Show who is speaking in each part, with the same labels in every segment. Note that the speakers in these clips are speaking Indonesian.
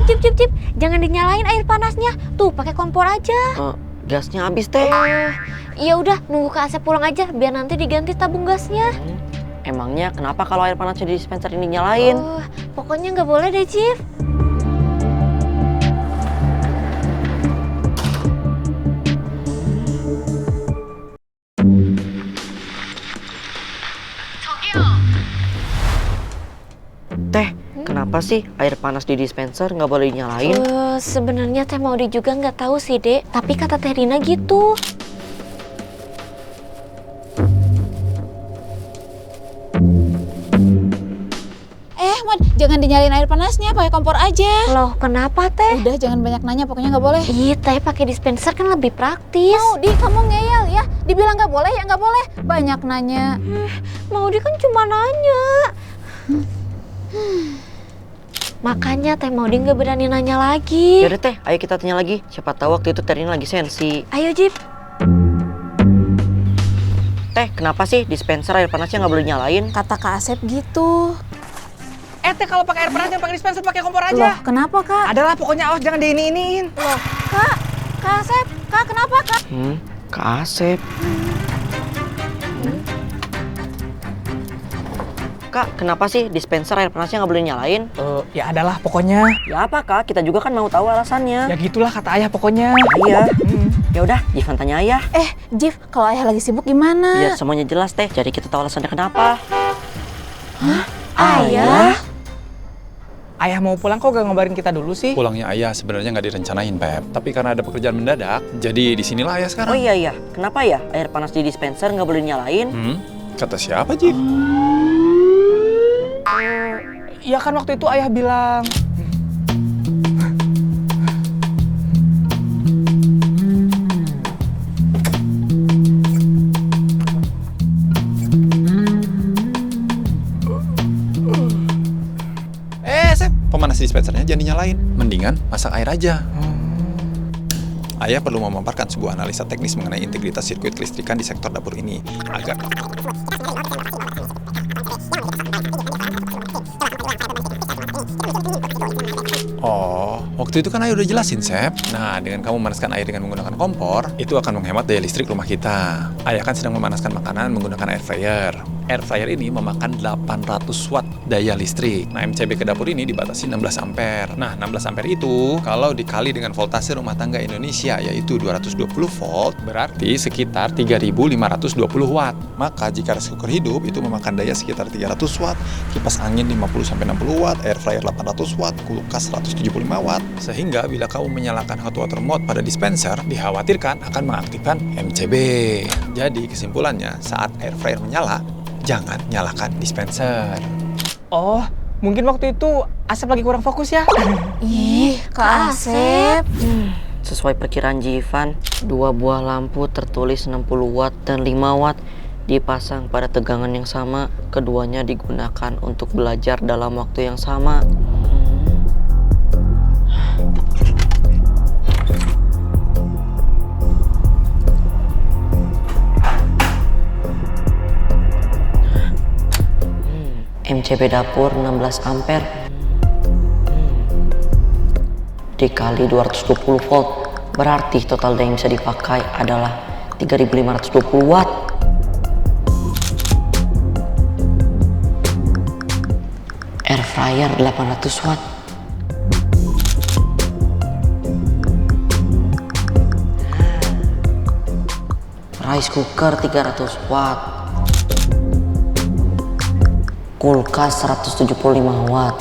Speaker 1: Cip. Jangan dinyalain air panasnya. Tuh, pakai kompor aja.
Speaker 2: Gasnya habis, Teh.
Speaker 1: Ya udah, nunggu Kak Asep pulang aja biar nanti diganti tabung gasnya.
Speaker 2: Emangnya kenapa kalau air panasnya di dispenser ini nyalain?
Speaker 1: Pokoknya nggak boleh deh, Cip.
Speaker 2: Teh, kenapa sih air panas di dispenser nggak boleh dinyalain?
Speaker 1: Sebenarnya Teh Maudi juga nggak tahu sih, Dek. Tapi kata Teh Rina gitu.
Speaker 3: Mod, jangan dinyalain air panasnya, pakai kompor aja.
Speaker 1: Loh, kenapa Teh?
Speaker 3: Udah, jangan banyak nanya, pokoknya nggak boleh.
Speaker 1: Ih, Teh pakai dispenser kan lebih praktis.
Speaker 3: Maudi, kamu ngeyel ya. Dibilang nggak boleh ya nggak boleh. Banyak nanya.
Speaker 1: Maudi kan cuma nanya. Makanya Teh Maudi nggak berani nanya lagi.
Speaker 2: Yaudah Teh, ayo kita tanya lagi. Siapa tahu waktu itu Terina lagi sensi.
Speaker 1: Ayo, Jip.
Speaker 2: Teh, kenapa sih dispenser air panasnya nggak boleh nyalain?
Speaker 3: Kata Kak Asep gitu.
Speaker 4: Teh kalau pakai air panas jangan pakai dispenser, pakai kompor aja.
Speaker 3: Loh, kenapa Kak?
Speaker 4: Adalah pokoknya awas jangan diini-iniin.
Speaker 3: Loh, Kak Asep, Kak kenapa Kak?
Speaker 2: Kak Asep. Kak, kenapa sih dispenser air panasnya nggak boleh nyalain?
Speaker 4: Ya adalah pokoknya.
Speaker 2: Ya apa Kak? Kita juga kan mau tahu alasannya.
Speaker 4: Ya gitulah kata ayah pokoknya.
Speaker 2: Iya. Ya udah, Jivan tanya ayah.
Speaker 3: Jif, kalau ayah lagi sibuk gimana?
Speaker 2: Biar semuanya jelas Teh. Jadi kita tahu alasannya kenapa.
Speaker 1: Ayah?
Speaker 4: Ayah mau pulang kok gak ngabarin kita dulu sih?
Speaker 5: Pulangnya ayah sebenarnya nggak direncanain, Pep. Tapi karena ada pekerjaan mendadak, jadi disinilah ayah
Speaker 2: Oh
Speaker 5: sekarang.
Speaker 2: iya. Kenapa ya air panas di dispenser nggak boleh nyalain?
Speaker 5: Kata siapa, Jif?
Speaker 4: Iya kan waktu itu ayah bilang.
Speaker 5: Sep, pemanas dispensernya jangan dinyalain. Mendingan masak air aja. Ayah perlu memaparkan sebuah analisa teknis mengenai integritas sirkuit kelistrikan di sektor dapur ini agar waktu itu kan ayah udah jelasin, Sep. Nah, dengan kamu memanaskan air dengan menggunakan kompor, itu akan menghemat daya listrik rumah kita. Ayah kan sedang memanaskan makanan menggunakan air fryer. Air fryer ini memakan 800 watt daya listrik. Nah, MCB ke dapur ini dibatasi 16 ampere. Nah, 16 ampere itu kalau dikali dengan voltase rumah tangga Indonesia yaitu 220 volt, berarti sekitar 3.520 watt. Maka jika rice cooker hidup itu memakan daya sekitar 300 watt, kipas angin 50-60 watt, air fryer 800 watt, kulkas 175 watt. Sehingga bila kamu menyalakan hot water mode pada dispenser, dikhawatirkan akan mengaktifkan MCB. Jadi kesimpulannya, saat air fryer menyala, jangan nyalakan dispenser.
Speaker 4: Oh, mungkin waktu itu Asep lagi kurang fokus ya.
Speaker 3: Ih, Kak Asep.
Speaker 2: Sesuai perkiraan Jivan, 2 buah lampu tertulis 60 watt dan 5 watt dipasang pada tegangan yang sama. Keduanya digunakan untuk belajar dalam waktu yang sama. MCB dapur 16 ampere dikali 220 volt, berarti total daya yang bisa dipakai adalah 3.520 watt. Air fryer 800 watt. Rice cooker 300 watt. Kulkas 175 watt.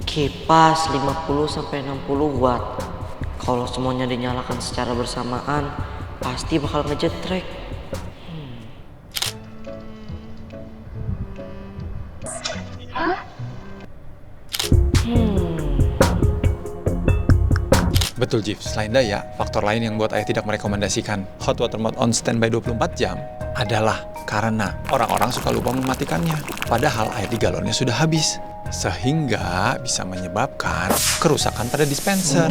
Speaker 2: Kipas 50-60 watt. Kalau semuanya dinyalakan secara bersamaan, pasti bakal ngejetrek.
Speaker 5: Betul, Jif. Selain daya, faktor lain yang buat ayah tidak merekomendasikan hot water mode on standby 24 jam adalah karena orang-orang suka lupa mematikannya. Padahal air di galonnya sudah habis. Sehingga bisa menyebabkan kerusakan pada dispenser.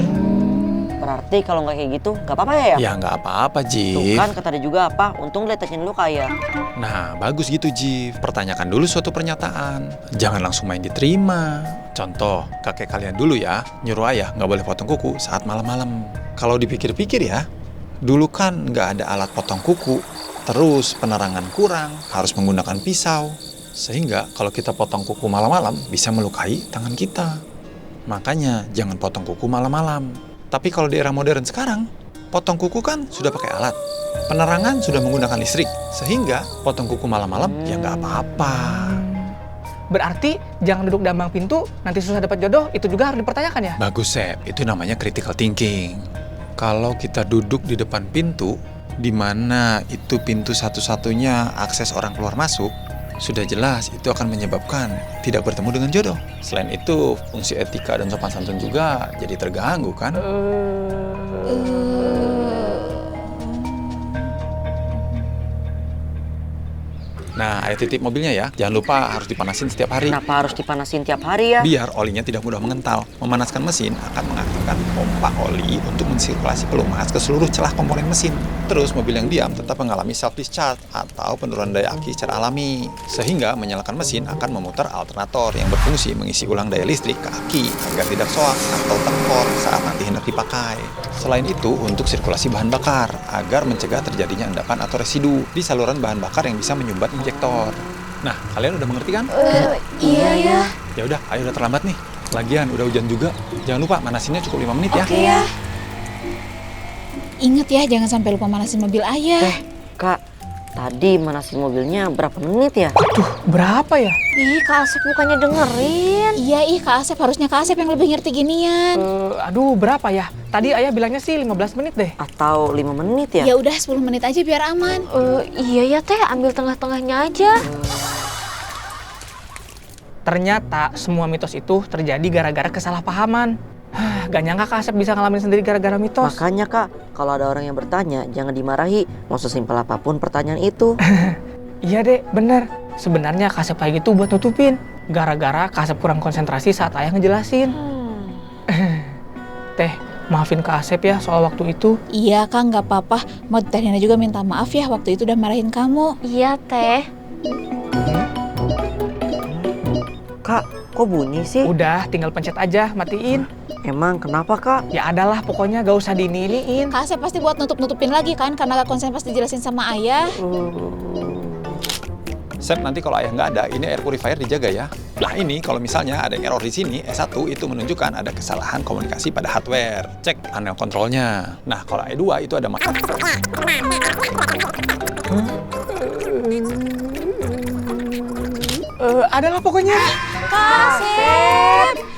Speaker 2: Berarti kalau nggak kayak gitu, nggak apa-apa ya?
Speaker 5: Ya nggak apa-apa,
Speaker 2: Tuh
Speaker 5: Jif.
Speaker 2: kan kata dia juga apa, untung letaknya lu kayak.
Speaker 5: Nah, bagus gitu, Jif. Pertanyakan dulu suatu pernyataan. Jangan langsung main diterima. Contoh, kakek kalian dulu ya, nyuruh ayah nggak boleh potong kuku saat malam-malam. Kalau dipikir-pikir ya, dulu kan nggak ada alat potong kuku. Terus penerangan kurang, harus menggunakan pisau. Sehingga kalau kita potong kuku malam-malam, bisa melukai tangan kita. Makanya jangan potong kuku malam-malam. Tapi kalau di era modern sekarang, potong kuku kan sudah pakai alat. Penerangan sudah menggunakan listrik. Sehingga potong kuku malam-malam ya nggak apa-apa.
Speaker 4: Berarti jangan duduk di ambang pintu, nanti susah dapat jodoh, itu juga harus dipertanyakan ya?
Speaker 5: Bagus, Sep. Itu namanya critical thinking. Kalau kita duduk di depan pintu, di mana itu pintu satu-satunya akses orang keluar masuk, sudah jelas itu akan menyebabkan tidak bertemu dengan jodoh. Selain itu, fungsi etika dan sopan santun juga jadi terganggu kan? Nah, ayo titip mobilnya ya. Jangan lupa harus dipanasin setiap hari.
Speaker 2: Kenapa harus dipanasin tiap hari ya?
Speaker 5: Biar olinya tidak mudah mengental. Memanaskan mesin akan mengaktifkan pompa oli untuk mensirkulasi pelumas ke seluruh celah komponen mesin. Terus mobil yang diam tetap mengalami self-discharge atau penurunan daya aki secara alami. Sehingga menyalakan mesin akan memutar alternator yang berfungsi mengisi ulang daya listrik ke aki agar tidak soak atau tekor saat nanti hendak dipakai. Selain itu, untuk sirkulasi bahan bakar agar mencegah terjadinya endapan atau residu di saluran bahan bakar yang bisa menyumbat injektor. Nah, kalian udah mengerti kan?
Speaker 1: Iya ya.
Speaker 5: Ya udah, ayo udah terlambat nih. Lagian udah hujan juga. Jangan lupa manasinnya cukup 5 menit ya.
Speaker 1: Oke ya.
Speaker 3: Ingat ya, jangan sampai lupa manasin mobil ayah.
Speaker 2: Kak, tadi manasin mobilnya berapa menit ya?
Speaker 4: Berapa ya?
Speaker 1: Ih, Kak Asep bukannya dengerin.
Speaker 3: Iya, Kak Asep, harusnya Kak Asep yang lebih ngerti ginian.
Speaker 4: Aduh, berapa ya? Tadi ayah bilangnya sih 15 menit deh.
Speaker 2: Atau 5 menit ya?
Speaker 3: Ya udah 10 menit aja biar aman.
Speaker 1: Iya ya teh, ambil tengah-tengahnya aja.
Speaker 4: Ternyata semua mitos itu terjadi gara-gara kesalahpahaman. Gak nyangka Kak Asep bisa ngalamin sendiri gara-gara mitos.
Speaker 2: Makanya Kak, kalau ada orang yang bertanya, jangan dimarahi. Mau sesimpel apapun pertanyaan itu.
Speaker 4: Iya dek, bener. Sebenarnya Kak Asep kayak gitu buat nutupin. Gara-gara Kak Asep kurang konsentrasi saat ayah ngejelasin. Teh, maafin Kak Asep ya soal waktu itu.
Speaker 3: Iya, Kak, nggak apa-apa. Mau Terina juga minta maaf ya waktu itu udah marahin kamu.
Speaker 1: Iya teh.
Speaker 2: Kak, kok bunyi sih?
Speaker 4: Udah, tinggal pencet aja, matiin.
Speaker 2: Emang kenapa Kak?
Speaker 4: Ya adalah, pokoknya gak usah diiniin.
Speaker 3: Kak Asep pasti buat nutup-nutupin lagi kan, karena gak konsen pas dijelasin sama ayah.
Speaker 5: Sep, nanti kalau ayah nggak ada, ini air purifier dijaga ya. Nah ini kalau misalnya ada error di sini, S1 itu menunjukkan ada kesalahan komunikasi pada hardware. Cek panel kontrolnya. Nah kalau E2 itu ada masalah.
Speaker 4: Adalah pokoknya.
Speaker 3: Kak Asep!